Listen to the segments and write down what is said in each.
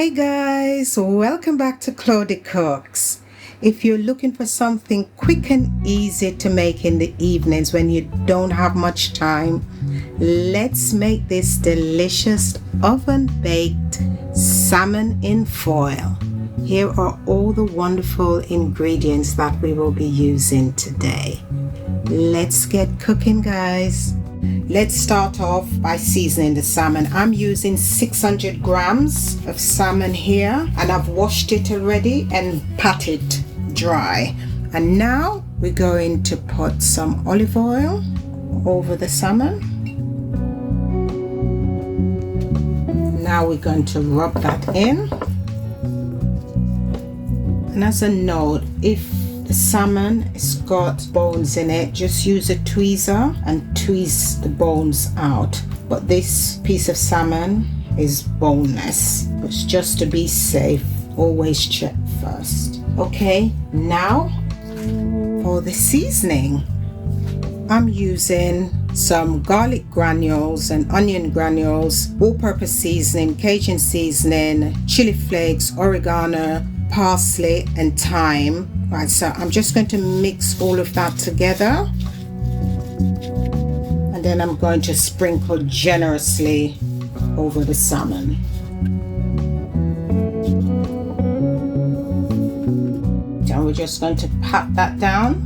Hey guys, welcome back to Claudie Cooks. If you're looking for something quick and easy to make in the evenings when you don't have much time, let's make this delicious oven-baked salmon in foil. Here are all the wonderful ingredients that we will be using today. Let's get cooking, guys. Let's start off by seasoning the salmon. I'm using 600 grams of salmon here, and I've washed it already and patted dry. And now we're going to put some olive oil over the salmon. Now we're going to rub that in. And as a note, if the salmon has got bones in it, just use a tweezer and tweeze the bones out. But this piece of salmon is boneless. But just to be safe, always check first. Okay, now for the seasoning. I'm using some garlic granules and onion granules, all-purpose seasoning, Cajun seasoning, chili flakes, oregano, parsley and thyme. Right, so I'm just going to mix all of that together, and then I'm going to sprinkle generously over the salmon. And we're just going to pat that down.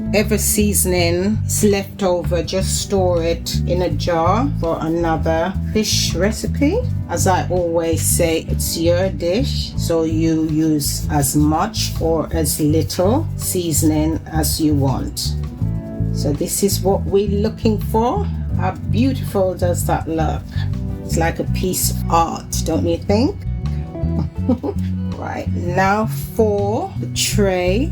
Whatever seasoning is left over, just store it in a jar for another fish recipe. As I always say, it's your dish, so you use as much or as little seasoning as you want. So this is what we're looking for. How beautiful does that look? It's like a piece of art, don't you think? Right, now for the tray.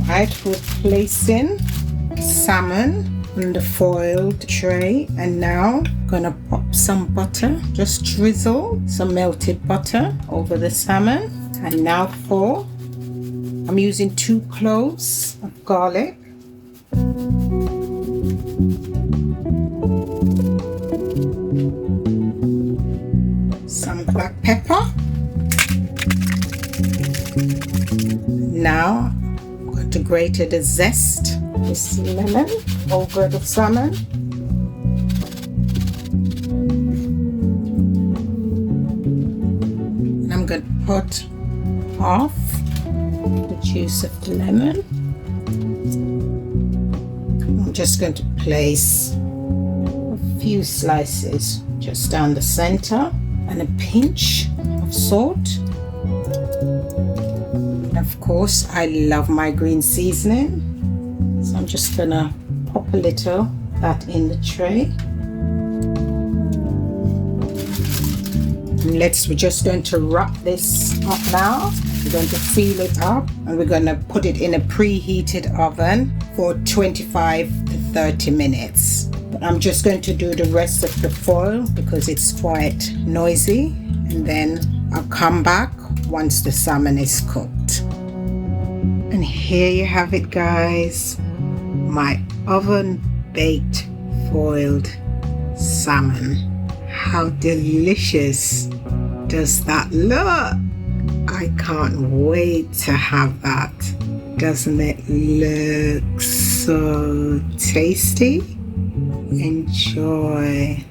Right, we're placing salmon on the foiled tray, and now I'm gonna pop some butter, just drizzle some melted butter over the salmon. And now I'm using 2 cloves of garlic, some black pepper. Now to grate the zest, this lemon over the salmon. And I'm going to put half the juice of the lemon. I'm just going to place a few slices just down the center and a pinch of salt. Of course, I love my green seasoning, so I'm just gonna pop a little of that in the tray. And we're just going to wrap this up now. We're going to seal it up, and we're going to put it in a preheated oven for 25 to 30 minutes. But I'm just going to do the rest of the foil because it's quite noisy, and then I'll come back once the salmon is cooked. And here you have it, guys, my oven baked foiled salmon. How delicious does that look? I can't wait to have that. Doesn't it look so tasty? Enjoy.